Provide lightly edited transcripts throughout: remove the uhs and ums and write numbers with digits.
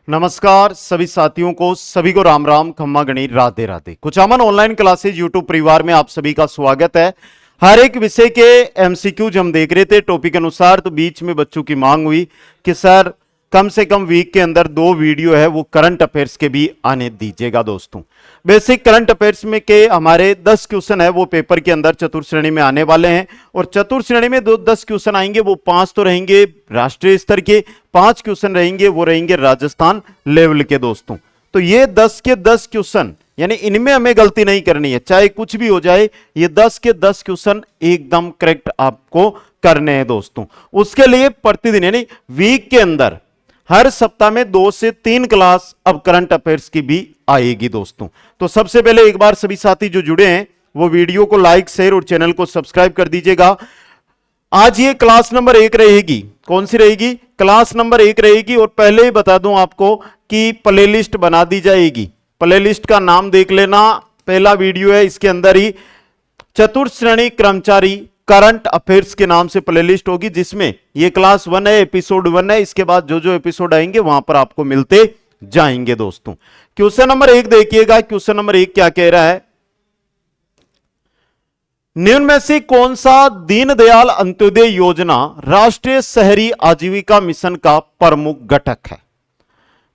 नमस्कार सभी साथियों को, सभी को राम राम, खम्मा गणी, Radhe Radhe. Kuchaman online classes YouTube परिवार में आप सभी का स्वागत है। हर एक विषय के एमसीक्यूज हम देख रहे थे टॉपिक अनुसार, तो बीच में बच्चों की मांग हुई कि सर कम से कम वीक के अंदर 2 वीडियो है वो करंट अफेयर्स के भी आने दीजिएगा। दोस्तों बेसिक करंट अफेयर्स में के हमारे 10 क्वेश्चन है वो पेपर के अंदर चतुर्थ श्रेणी में आने वाले हैं, और चतुर्थ श्रेणी में 10 क्वेश्चन आएंगे, वो 5 तो रहेंगे राष्ट्रीय स्तर के, 5 क्वेश्चन रहेंगे वो रहेंगे राजस्थान लेवल के। दोस्तों तो ये 10 के 10 क्वेश्चन, यानी इनमें हमें गलती नहीं करनी है, चाहे कुछ भी हो जाए, ये 10 के 10 क्वेश्चन एकदम करेक्ट आपको करने हैं। दोस्तों उसके लिए प्रतिदिन यानी वीक के अंदर हर सप्ताह में 2 से 3 क्लास अब करंट अफेयर्स की भी आएगी। दोस्तों तो सबसे पहले एक बार सभी साथी जो जुड़े हैं वो वीडियो को लाइक, शेयर और चैनल को सब्सक्राइब कर दीजिएगा। आज ये क्लास नंबर 1 रहेगी। कौन सी रहेगी? क्लास नंबर 1 रहेगी। और पहले ही बता दूं आपको कि प्लेलिस्ट बना दी जाएगी। प्लेलिस्ट का नाम देख लेना, पहला वीडियो है इसके अंदर ही चतुर्थ श्रेणी कर्मचारी करंट अफेयर्स के नाम से प्लेलिस्ट होगी, जिसमें ये क्लास 1 है, एपिसोड 1 है। इसके बाद जो जो एपिसोड आएंगे वहां पर आपको मिलते जाएंगे। दोस्तों क्वेश्चन नंबर 1 देखिएगा। क्वेश्चन नंबर 1 क्या कह रहा है? निम्न में से कौन सा दीनदयाल अंत्योदय योजना राष्ट्रीय शहरी आजीविका मिशन का प्रमुख घटक है?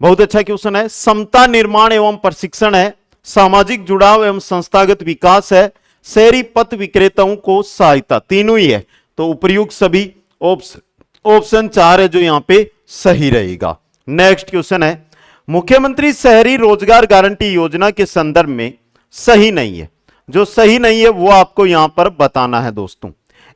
बहुत अच्छा क्वेश्चन है। समता निर्माण एवं प्रशिक्षण है, सामाजिक जुड़ाव एवं संस्थागत विकास है, शहरी पथ विक्रेताओं को सहायता, तीनों ही है। तो उपयुक्त सभी ऑप्शन 4 है जो यहां पे सही रहेगा। नेक्स्ट क्वेश्चन है, मुख्यमंत्री शहरी रोजगार गारंटी योजना के संदर्भ में सही नहीं है। जो सही नहीं है वो आपको यहां पर बताना है। दोस्तों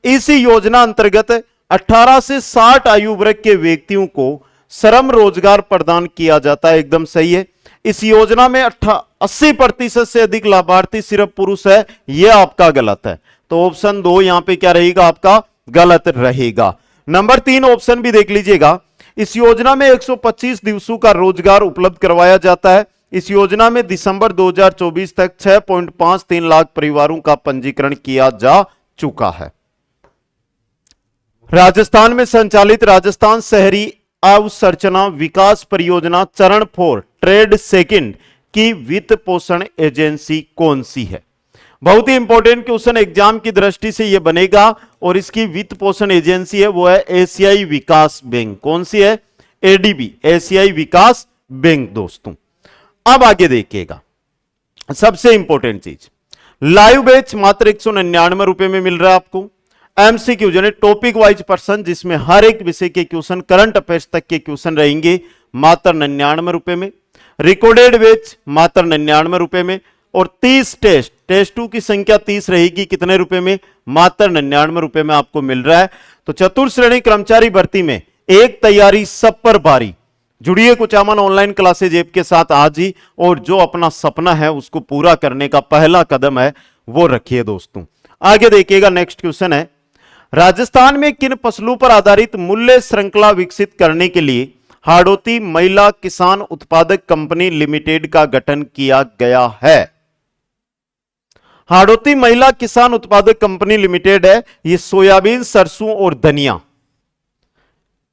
इसी योजना अंतर्गत 18 से 60 आयु वर्ग के व्यक्तियों को श्रम रोजगार प्रदान किया जाता है, एकदम सही है। इस योजना में 80% से अधिक लाभार्थी सिर्फ पुरुष है, यह आपका गलत है। तो ऑप्शन 2 यहां पे क्या रहेगा? आपका गलत रहेगा। नंबर 3 ऑप्शन भी देख लीजिएगा। इस योजना में 125 दिवसों का रोजगार उपलब्ध करवाया जाता है। इस योजना में दिसंबर 2024 तक 6.53 लाख परिवारों का पंजीकरण किया जा चुका है। राजस्थान में संचालित राजस्थान शहरी अवसंरचना विकास परियोजना चरण 4 ट्रेड सेकंड की वित्त पोषण एजेंसी कौन सी है? बहुत ही इंपॉर्टेंट क्वेश्चन एग्जाम की दृष्टि से यह बनेगा, और इसकी वित्त पोषण एजेंसी है वो है एशियाई विकास बैंक। कौन सी है? एडीबी, एशियाई विकास बैंक। दोस्तों अब आगे देखिएगा, सबसे इंपॉर्टेंट चीज, लाइव बैच मात्र 199 रुपए में मिल रहा है आपको। एमसीक्यू यानी टॉपिक वाइज पर्सन, जिसमें हर एक विषय के क्वेश्चन करंट अफेयर्स तक के क्वेश्चन रहेंगे, मात्र 99 रुपए में। रिकॉर्डेड बैच मात्र 99 रुपए में। और 30 टेस्ट 2 की संख्या 30 रहेगी, कितने रुपए में? मात्र 99 रुपए में आपको मिल रहा है। तो चतुर्थ श्रेणी कर्मचारी भर्ती में एक तैयारी सब पर भारी। जुड़िए कुचामन ऑनलाइन क्लासेज ऐप के साथ आज ही, और जो अपना सपना है उसको पूरा करने का पहला कदम है वो रखिए। दोस्तों आगे देखिएगा, नेक्स्ट क्वेश्चन है, राजस्थान में किन फसलों पर आधारित मूल्य श्रृंखला विकसित करने के लिए हाड़ौती महिला किसान उत्पादक कंपनी लिमिटेड का गठन किया गया है? हाड़ौती महिला किसान उत्पादक कंपनी लिमिटेड है, ये सोयाबीन, सरसों और धनिया,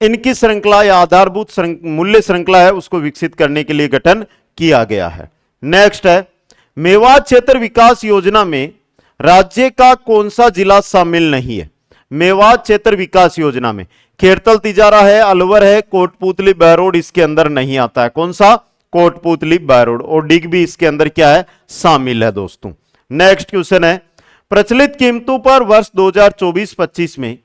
इनकी श्रृंखला या आधारभूत मूल्य श्रृंखला है उसको विकसित करने के लिए गठन किया गया है। नेक्स्ट है, मेवात क्षेत्र विकास योजना में राज्य का कौन सा जिला शामिल नहीं है? मेवात क्षेत्र विकास योजना में खेरतल, तिजारा है, अलवर है, कोटपुतली, बहरोड इसके अंदर नहीं आता है। कौन सा? कोटपुतली, बहरोड। और डिग भी इसके अंदर क्या है? शामिल है। दोस्तों नेक्स्ट क्वेश्चन है, प्रचलित कीमतों पर वर्ष 2024-25 में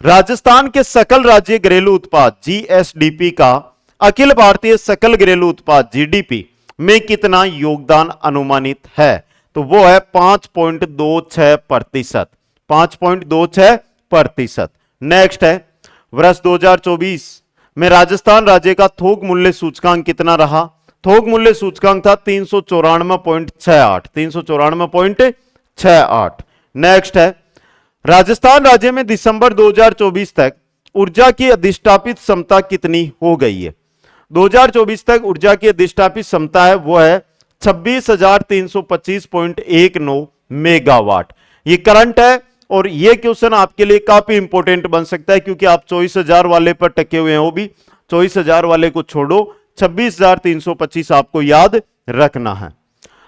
राजस्थान के सकल राज्य घरेलू उत्पाद जीएसडीपी का अखिल भारतीय सकल घरेलू उत्पाद जीडीपी में कितना योगदान अनुमानित है? तो वो है 5.26%। 5.26%। नेक्स्ट है, वर्ष 2024 में राजस्थान राज्य का थोक मूल्य सूचकांक कितना रहा? थोक मूल्य सूचकांक था 394.68। 394.68। नेक्स्ट है, राजस्थान राज्य में दिसंबर 2024 तक ऊर्जा की अधिष्ठापित क्षमता कितनी हो गई है? 2024 तक ऊर्जा की अधिष्ठापित क्षमता है वो है 26,325.19 मेगावाट। ये करंट है, और ये क्वेश्चन आपके लिए काफी इंपॉर्टेंट बन सकता है, क्योंकि आप 24,000 वाले पर टके हुए हो भी। 24,000 वाले को छोड़ो, 26,325 आपको याद रखना है।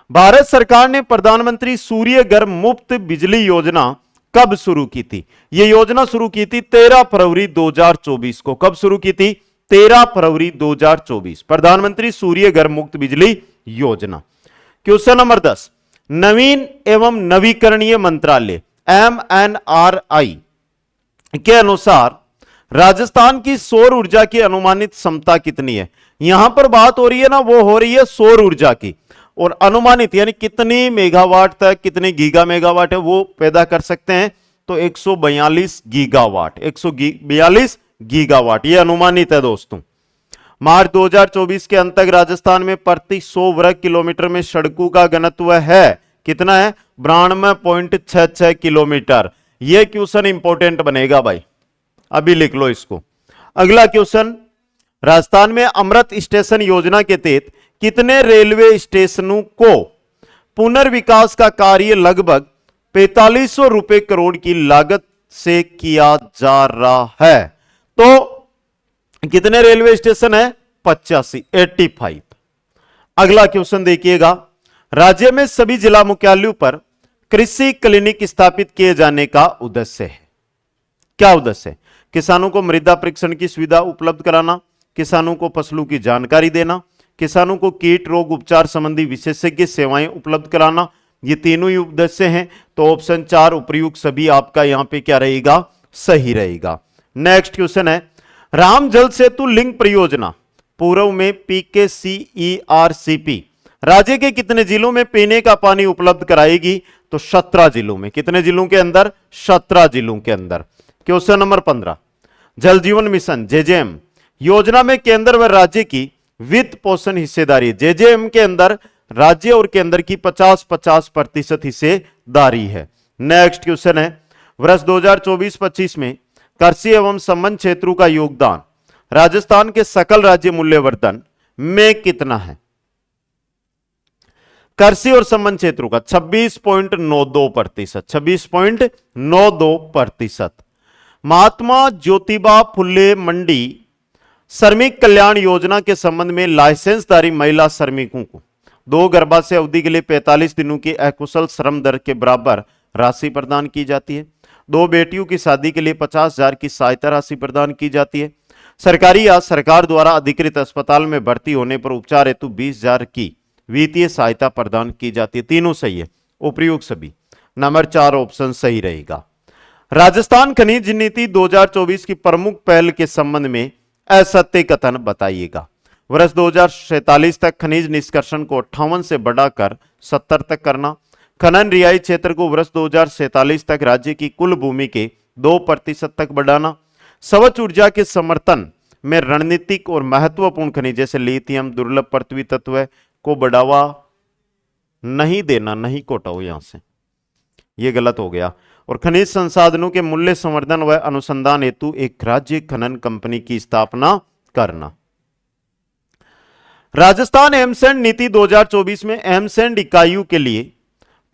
भारत सरकार ने प्रधानमंत्री सूर्य घर मुफ्त बिजली योजना कब शुरू की थी? यह योजना शुरू की थी 13 फरवरी 2024 को। कब शुरू की थी? 13 फरवरी 2024, प्रधानमंत्री सूर्य घर मुफ्त बिजली योजना। क्वेश्चन नंबर 10, नवीन एवं नवीकरणीय मंत्रालय MNRI के अनुसार राजस्थान की सौर ऊर्जा की अनुमानित क्षमता कितनी है? यहां पर बात हो रही है ना, वो हो रही है सौर ऊर्जा की, और अनुमानित यानी कितनी मेगावाट तक, कितने गीगा मेगावाट है वो पैदा कर सकते हैं, तो 142 गीगावाट, 142 गीगावाट ये अनुमानित है दोस्तों। मार्च 2024 के अंत तक राजस्थान में प्रति 100 वर्ग किलोमीटर में सड़कों का घनत्व है कितना है? 92.66 किलोमीटर। यह क्वेश्चन इंपॉर्टेंट बनेगा भाई, अभी लिख लो इसको। अगला क्वेश्चन, राजस्थान में अमृत स्टेशन योजना के तहत कितने रेलवे स्टेशनों को पुनर्विकास का कार्य लगभग 4500 रुपए करोड़ की लागत से किया जा रहा है? तो कितने रेलवे स्टेशन है? 85। अगला क्वेश्चन देखिएगा, राज्य में सभी जिला मुख्यालयों पर कृषि क्लिनिक स्थापित किए जाने का उद्देश्य है। क्या उद्देश्य है? किसानों को मृदा परीक्षण की सुविधा उपलब्ध कराना, किसानों को फसलों की जानकारी देना, किसानों को कीट रोग उपचार संबंधी विशेषज्ञ सेवाएं उपलब्ध कराना, ये तीनों ही उद्देश्य हैं। तो ऑप्शन 4 उपर्युक्त सभी आपका यहां पे क्या रहेगा? सही रहेगा। नेक्स्ट क्वेश्चन है, राम जल सेतु लिंक परियोजना पूर्व में PKCERCP राज्य के कितने जिलों में पीने का पानी उपलब्ध कराएगी? तो 17 जिलों में। कितने जिलों के अंदर? 17 जिलों के अंदर। क्वेश्चन नंबर 15, जल जीवन मिशन JJM योजना में केंद्र व राज्य की वित्त पोषण हिस्सेदारी। JJM के अंदर राज्य और केंद्र की 50-50% हिस्सेदारी है। नेक्स्ट क्वेश्चन है, वर्ष 2024-25 में कृषि एवं संबंध क्षेत्रों का योगदान राजस्थान के सकल राज्य मूल्यवर्धन में कितना है? कृषि और संबंध क्षेत्रों का 26.92%, 26.92%। महात्मा ज्योतिबा फुले मंडी श्रमिक कल्याण योजना के संबंध में लाइसेंसधारी महिला श्रमिकों को 2 गर्भाशय अवधि के लिए 45 दिनों की अकुशल श्रम दर के बराबर राशि प्रदान की जाती है। 2 बेटियों की शादी के लिए 50,000 की सहायता राशि प्रदान की जाती है। सरकारी या सरकार द्वारा अधिकृत अस्पताल में भर्ती होने पर उपचार हेतु 20,000 की वित्तीय सहायता प्रदान की जाती है। तीनों सही है, उपयुक्त सभी। नंबर 4 ऑप्शन सही रहेगा। राजस्थान खनिज नीति 2024 की प्रमुख पहल के संबंध में असत्य कथन बताइएगा। वर्ष 2047 तक खनिज निष्कर्षण को 58 से बढ़ाकर 70 तक करना, खनन रिहाई क्षेत्र को वर्ष 2047 तक राज्य की कुल भूमि के 2% तक बढ़ाना, स्वच्छ ऊर्जा के समर्थन में रणनीतिक और महत्वपूर्ण खनिज जैसे लिथियम, दुर्लभ पृथ्वी तत्व को बढ़ावा नहीं देना, नहीं कोटाओ यहां से, यह गलत हो गया। और खनिज संसाधनों के मूल्य संवर्धन व अनुसंधान हेतु एक राज्य खनन कंपनी की स्थापना करना। राजस्थान एमसैंड नीति 2024 में एमसैंड इकाइयों के लिए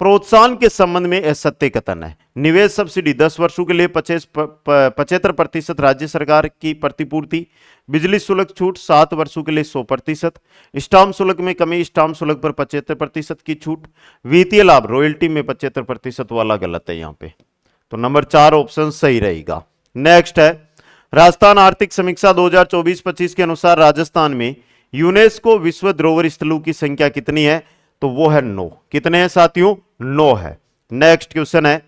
प्रोत्साहन के संबंध में असत्य कथन है। निवेश सब्सिडी 10 वर्षों के लिए 75% राज्य सरकार की प्रतिपूर्ति, बिजली शुल्क छूट 7 वर्षों के लिए 100%, स्टाम्प शुल्क में कमी, स्टाम्प शुल्क पर 75% की छूट, वित्तीय लाभ रॉयल्टी में 75% वाला गलत है यहां पे। तो नंबर 4 ऑप्शन सही रहेगा। नेक्स्ट है, राजस्थान आर्थिक समीक्षा 2024-25 के अनुसार राजस्थान में यूनेस्को विश्व धरोहर स्थलों की संख्या कितनी है? तो वो है 9। कितने हैं साथियों? 9 है। नेक्स्ट क्वेश्चन है,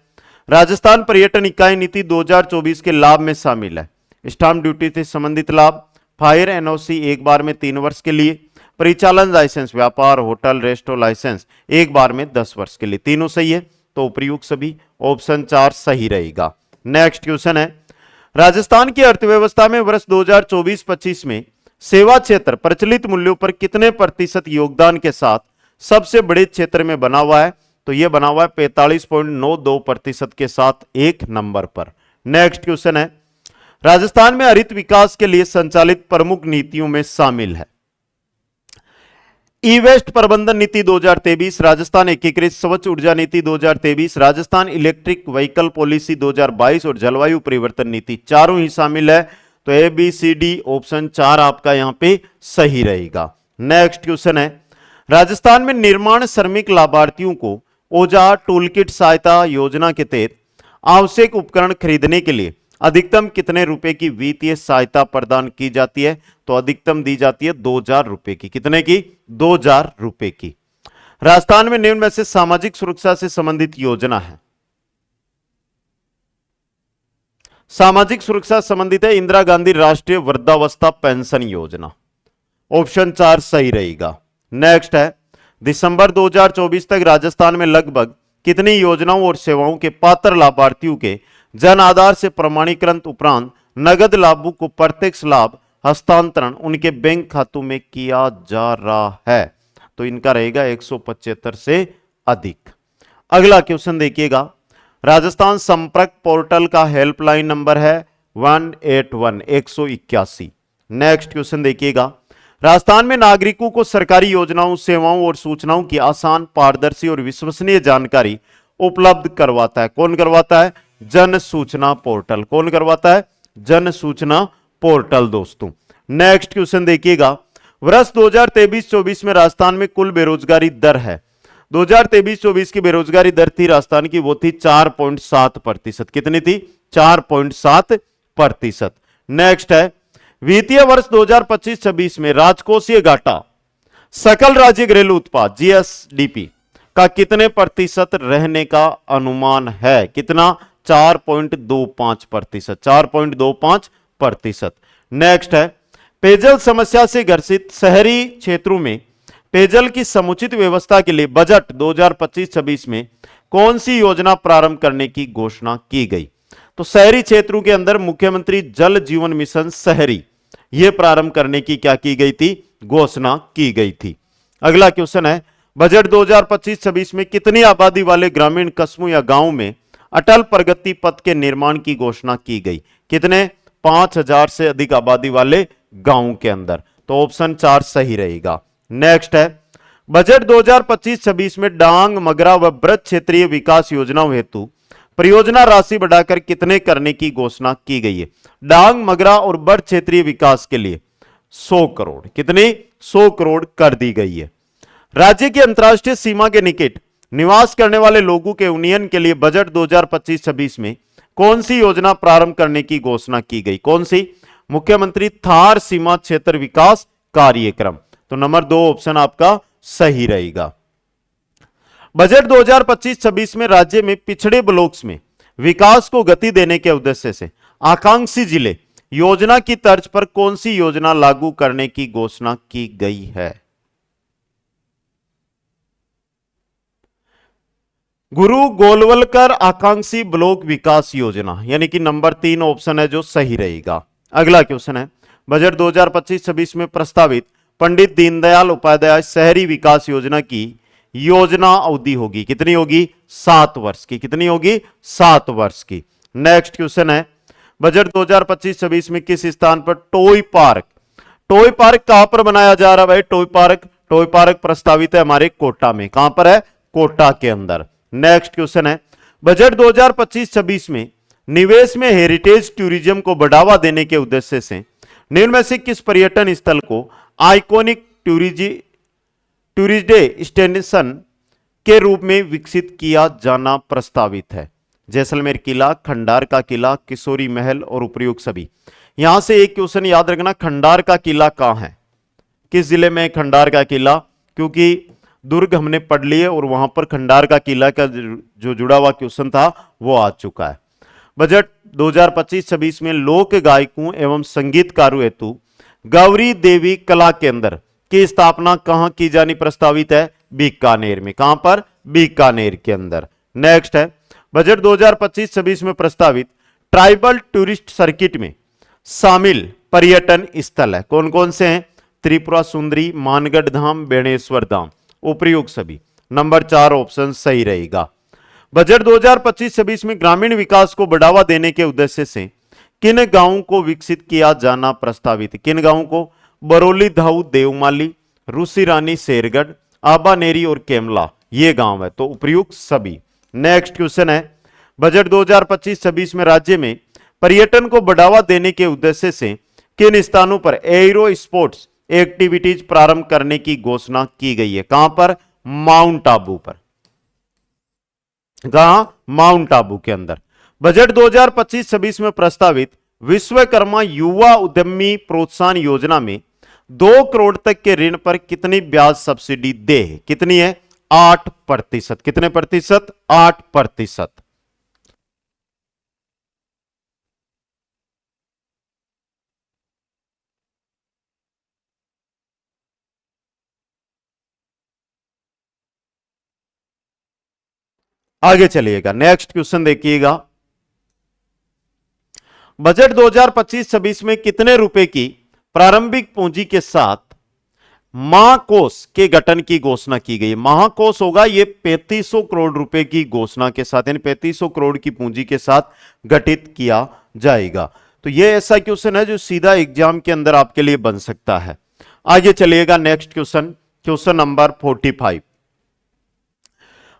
राजस्थान पर्यटन इकाई नीति 2024 के लाभ में शामिल है स्टाम्प ड्यूटी से संबंधित लाभ, फायर एनओसी एक बार में 3 वर्ष के लिए, परिचालन लाइसेंस, व्यापार, होटल, रेस्टोरेंट लाइसेंस एक बार में 10 वर्ष के लिए। तीनों सही है, तो उपयुक्त सभी ऑप्शन 4 सही रहेगा। नेक्स्ट क्वेश्चन है, राजस्थान की अर्थव्यवस्था में वर्ष 2024-25 में सेवा क्षेत्र प्रचलित मूल्यों पर कितने प्रतिशत योगदान के साथ सबसे बड़े क्षेत्र में बना हुआ है? तो यह बना हुआ है 45.92% के साथ 1 नंबर पर। नेक्स्ट क्वेश्चन है, राजस्थान में हरित विकास के लिए संचालित प्रमुख नीतियों में शामिल है ई वेस्ट प्रबंधन नीति 2023, राजस्थान एकीकृत स्वच्छ ऊर्जा नीति 2023, राजस्थान इलेक्ट्रिक व्हीकल पॉलिसी 2022 और जलवायु परिवर्तन नीति। चारों ही शामिल है। तो A B C D option 4 आपका यहां पे सही रहेगा। नेक्स्ट क्वेश्चन है, राजस्थान में निर्माण श्रमिक लाभार्थियों को औजार टूलकिट सहायता योजना के तहत आवश्यक उपकरण खरीदने के लिए अधिकतम कितने रुपए की वित्तीय सहायता प्रदान की जाती है? तो अधिकतम दी जाती है 2000 रुपए की। कितने की? 2000 रुपए की। राजस्थान में निम्न में से सामाजिक सुरक्षा से संबंधित योजना है, सामाजिक सुरक्षा संबंधित है इंदिरा गांधी राष्ट्रीय वृद्धावस्था पेंशन योजना। ऑप्शन 4 सही रहेगा। नेक्स्ट है, दिसंबर 2024 तक राजस्थान में लगभग कितनी योजनाओं और सेवाओं के पात्र लाभार्थियों के जन आधार से प्रमाणीकरण उपरांत नगद लाभों को प्रत्यक्ष लाभ हस्तांतरण उनके बैंक खातों में किया जा रहा है? तो इनका रहेगा 175 से अधिक। अगला क्वेश्चन देखिएगा, राजस्थान संपर्क पोर्टल का हेल्पलाइन नंबर है 181 नेक्स्ट क्वेश्चन देखिएगा, राजस्थान में नागरिकों को सरकारी योजनाओं सेवाओं और सूचनाओं की आसान पारदर्शी और विश्वसनीय जानकारी उपलब्ध करवाता है। कौन करवाता है? जन सूचना पोर्टल। कौन करवाता है? जन सूचना पोर्टल दोस्तों। नेक्स्ट क्वेश्चन देखिएगा, वर्ष 2023-24 में राजस्थान में कुल बेरोजगारी दर है 2023-24 की बेरोजगारी दर थी राजस्थान की, वो थी 4.7%। कितनी थी? 4.7%। नेक्स्ट है, वित्तीय वर्ष 2025-26 में राजकोषीय घाटा सकल राज्य घरेलू उत्पाद जीएसडीपी का कितने प्रतिशत रहने का अनुमान है? कितना? 4.25%। 4.25%। नेक्स्ट है, पेयजल समस्या से ग्रसित शहरी क्षेत्रों में पेयजल की समुचित व्यवस्था के लिए बजट 2025-26 में कौन सी योजना प्रारंभ करने की घोषणा की गई? तो शहरी क्षेत्रों के अंदर मुख्यमंत्री जल जीवन मिशन शहरी यह प्रारंभ करने की क्या की गई थी? घोषणा की गई थी। अगला क्वेश्चन है, बजट 2025-26 में कितनी आबादी वाले ग्रामीण कस्बों या गांवों में अटल प्रगति पथ के निर्माण की घोषणा की गई? कितने? 5000 से अधिक आबादी वाले गांवों के अंदर। तो ऑप्शन 4 सही रहेगा। नेक्स्ट है, बजट 2025-26 में डांग मगरा व ब्रज क्षेत्रीय विकास योजनाओं हेतु परियोजना राशि बढ़ाकर कितने करने की घोषणा की गई है? डांग मगरा और ब्रज क्षेत्रीय विकास के लिए 100 करोड़। कितनी? 100 करोड़ कर दी गई है। राज्य की अंतर्राष्ट्रीय सीमा के निकट निवास करने वाले लोगों के उन्नयन के लिए बजट 2025-26 में कौन सी योजना प्रारंभ करने की घोषणा की गई? कौन सी? मुख्यमंत्री थार सीमा क्षेत्र विकास कार्यक्रम। तो नंबर 2 ऑप्शन आपका सही रहेगा। बजट 2025-26 में राज्य में पिछड़े ब्लॉक्स में विकास को गति देने के उद्देश्य से आकांक्षी जिले योजना की तर्ज पर कौन सी योजना लागू करने की घोषणा की गई है? गुरु गोलवलकर आकांक्षी ब्लॉक विकास योजना, यानी कि नंबर 3 ऑप्शन है जो सही रहेगा। अगला क्वेश्चन है, बजट 2025-26 में प्रस्तावित पंडित दीनदयाल उपाध्याय शहरी विकास योजना की योजना अवधि होगी कितनी होगी? 7 वर्ष की। कितनी होगी? 7 वर्ष की। नेक्स्ट क्वेश्चन है, बजट 2025-26 में किस स्थान पर टॉय पार्क कहां पर बनाया जा रहा है भाई? टॉय पार्क प्रस्तावित है हमारे कोटा में। कहां पर है? कोटा के अंदर। नेक्स्ट क्वेश्चन है, बजट 2025-26 में निवेश में हेरिटेज टूरिज्म को बढ़ावा देने के उद्देश्य से निम्न में से किस पर्यटन स्थल को आइकॉनिक टूरिस्ट डेस्टिनेशन के रूप में विकसित किया जाना प्रस्तावित है? जैसलमेर किला, खंडार का किला, किशोरी महल और उपयुक्त सभी। यहां से एक क्वेश्चन याद रखना, खंडार का किला कहां है? किस जिले में खंडार का किला? क्योंकि दुर्ग हमने पढ़ लिए और वहां पर खंडार का किला का जो जुड़ा हुआ क्वेश्चन था वो आ चुका है। बजट 2025-26 में लोक गायकों एवं संगीतकारों हेतु गौरी देवी कला केंद्र की स्थापना कहां की जानी प्रस्तावित है? बीकानेर में। कहां पर? बीकानेर के अंदर। नेक्स्ट है, बजट 2025-26 में प्रस्तावित ट्राइबल टूरिस्ट सर्किट में शामिल पर्यटन स्थल है कौन कौन से हैं? त्रिपुरा सुंदरी, मानगढ़ धाम, बेणेश्वर धाम, उपयुक्त सभी। नंबर 4 ऑप्शन सही रहेगा। बजट 2025-26 में ग्रामीण विकास को बढ़ावा देने के उद्देश्य से किन गांवों को विकसित किया जाना प्रस्तावित है? किन गांवों को? बरौली धाऊ देवमाली, रूसी रानी शेरगढ़, आबानेरी और केमला, ये गांव है। तो उपयुक्त सभी। नेक्स्ट क्वेश्चन है, बजट 2025-26 में राज्य में पर्यटन को बढ़ावा देने के उद्देश्य से किन स्थानों पर एरो स्पोर्ट्स एक्टिविटीज प्रारंभ करने की घोषणा की गई है? कहां पर? माउंट आबू पर। कहां? माउंट आबू के अंदर। बजट 2025-26 में प्रस्तावित विश्वकर्मा युवा उद्यमी प्रोत्साहन योजना में 2 करोड़ तक के ऋण पर कितनी ब्याज सब्सिडी दे? कितनी है? 8%। कितने प्रतिशत? 8%। आगे चलिएगा, नेक्स्ट क्वेश्चन देखिएगा। बजट 2025-26 में कितने रुपए की प्रारंभिक पूंजी के साथ महाकोष के गठन की घोषणा की गई? महाकोष होगा ये 3500 करोड़ रुपए की घोषणा के साथ, यानी 3500 करोड़ की पूंजी के साथ गठित किया जाएगा। तो ये ऐसा क्वेश्चन है जो सीधा एग्जाम के अंदर आपके लिए बन सकता है। आगे चलिएगा, next question, question number 45।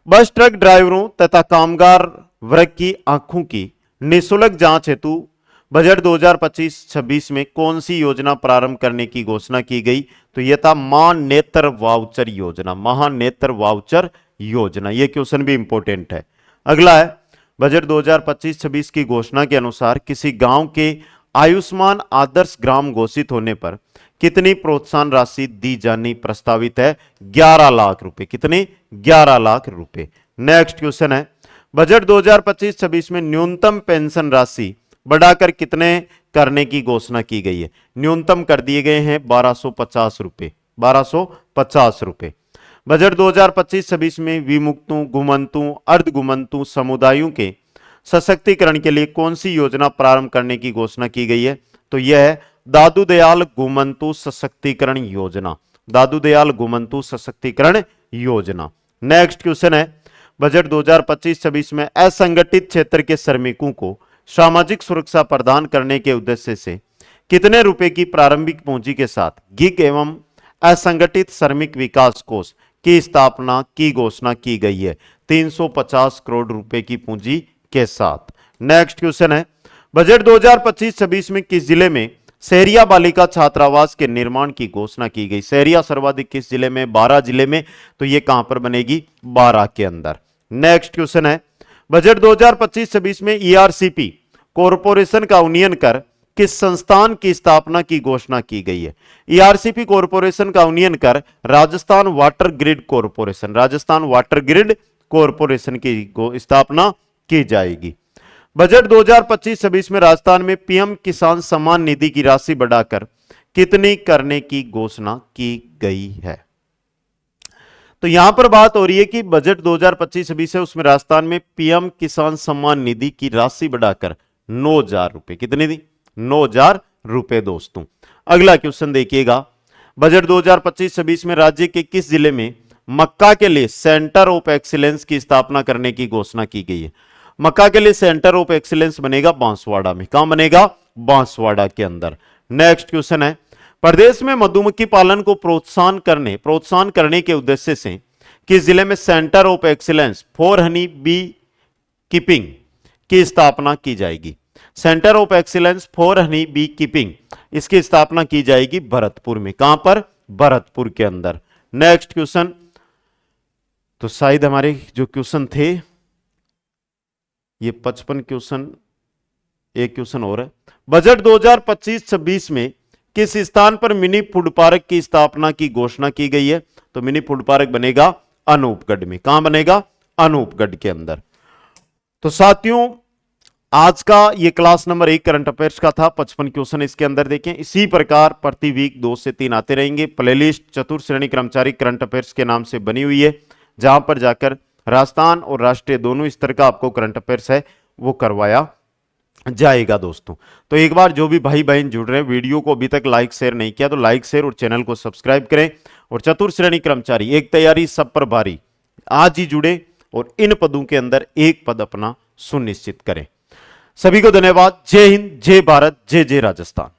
Bus truck ड्राइवरों तथा कामगार वर्ग की आंखों की निःशुल्क जांच हेतु बजट 2025-26 में कौन सी योजना प्रारंभ करने की घोषणा की गई? तो यह था महानेत्र वाउचर योजना। महानेत्र वाउचर योजना, यह क्वेश्चन भी इंपॉर्टेंट है। अगला है, बजट 2025-26 की घोषणा के अनुसार किसी गांव के आयुष्मान आदर्श ग्राम घोषित होने पर कितनी प्रोत्साहन राशि दी जानी प्रस्तावित है? 11 लाख रुपए। कितनी? 11 लाख रुपए। नेक्स्ट क्वेश्चन है, बजट 2025-26 में न्यूनतम पेंशन राशि बढ़ाकर कितने करने की घोषणा की गई है? न्यूनतम कर दिए गए हैं 1250 रुपए। 1250 रुपए। बजट 2025-26 में विमुक्तों, घुमंतुओं, अर्ध घुमंतु समुदायों के सशक्तिकरण के लिए कौन सी योजना प्रारंभ करने की घोषणा की गई है? तो यह है दादू दयाल घुमंतु सशक्तिकरण योजना। दादू दयाल घुमंतु सशक्तिकरण योजना। नेक्स्ट क्वेश्चन है, बजट 2025-26 में असंगठित क्षेत्र के श्रमिकों को सामाजिक सुरक्षा प्रदान करने के उद्देश्य से कितने रुपए की प्रारंभिक पूंजी के साथ गिग एवं असंगठित श्रमिक विकास कोष की स्थापना की घोषणा की गई है? 350 करोड़ रुपए की पूंजी के साथ। नेक्स्ट क्वेश्चन है, बजट 2025-26 में किस जिले में सहरिया बालिका छात्रावास के निर्माण की घोषणा की गई? सहरिया सर्वाधिक किस जिले में? 12 जिले में। तो ये कहां पर बनेगी? 12 के अंदर। नेक्स्ट क्वेश्चन है, बजट 2025-26 में ईआरसीपी कॉरपोरेशन का उन्नयन कर किस संस्थान की स्थापना की घोषणा की गई है? ईआरसीपी कॉरपोरेशन का उन्नयन कर Rajasthan water grid corporation, Rajasthan water grid corporation की स्थापना की जाएगी। बजट 2025-26 में राजस्थान में पीएम किसान सम्मान निधि की राशि बढ़ाकर कितनी करने की घोषणा की गई है? तो यहां पर बात हो रही है कि बजट 2025-26 है, उसमें राजस्थान में पीएम किसान सम्मान निधि की राशि बढ़ाकर 9,000 रुपए। कितनी दी? 9,000 रुपए दोस्तों। अगला क्वेश्चन देखिएगा, बजट 2025-26 में राज्य के किस जिले में मक्का के लिए सेंटर ऑफ एक्सीलेंस की स्थापना करने की घोषणा की गई है? मक्का के लिए सेंटर ऑफ एक्सीलेंस बनेगा बांसवाड़ा में। कहां बनेगा? बांसवाड़ा के अंदर। नेक्स्ट क्वेश्चन है, प्रदेश में मधुमक्खी पालन को प्रोत्साहन करने के उद्देश्य से किस जिले में centre of excellence for honey bee keeping की स्थापना की जाएगी? Centre of excellence for honey bee keeping, इसकी स्थापना की जाएगी भरतपुर में। कहां पर? भरतपुर के अंदर। नेक्स्ट क्वेश्चन, तो शायद हमारे जो क्वेश्चन थे ये 55 क्वेश्चन, एक क्वेश्चन और है। बजट 2025-26 में किस स्थान पर मिनी फूड पार्क की स्थापना की घोषणा की गई है? तो मिनी फूड पार्क बनेगा अनूपगढ़ में। कहां बनेगा? अनूपगढ़ के अंदर। तो साथियों, आज का ये क्लास नंबर 1 करंट अफेयर्स का था। 55 क्वेश्चन इसके अंदर देखें। इसी प्रकार प्रति वीक 2 से 3 आते रहेंगे। प्लेलिस्ट चतुर्थ श्रेणी कर्मचारी करंट अफेयर्स के नाम से बनी हुई है, जहां पर जाकर राजस्थान और राष्ट्रीय दोनों स्तर का आपको करंट अफेयर्स है वो करवाया जाएगा दोस्तों। तो एक बार जो भी भाई बहन जुड़ रहे हैं, वीडियो को अभी तक लाइक शेयर नहीं किया तो लाइक शेयर और चैनल को सब्सक्राइब करें। और चतुर्थ श्रेणी कर्मचारी एक तैयारी सब पर भारी, आज ही जुड़े और इन पदों के अंदर एक पद अपना सुनिश्चित करें। सभी को धन्यवाद। जय हिंद, जय भारत, जय जय राजस्थान।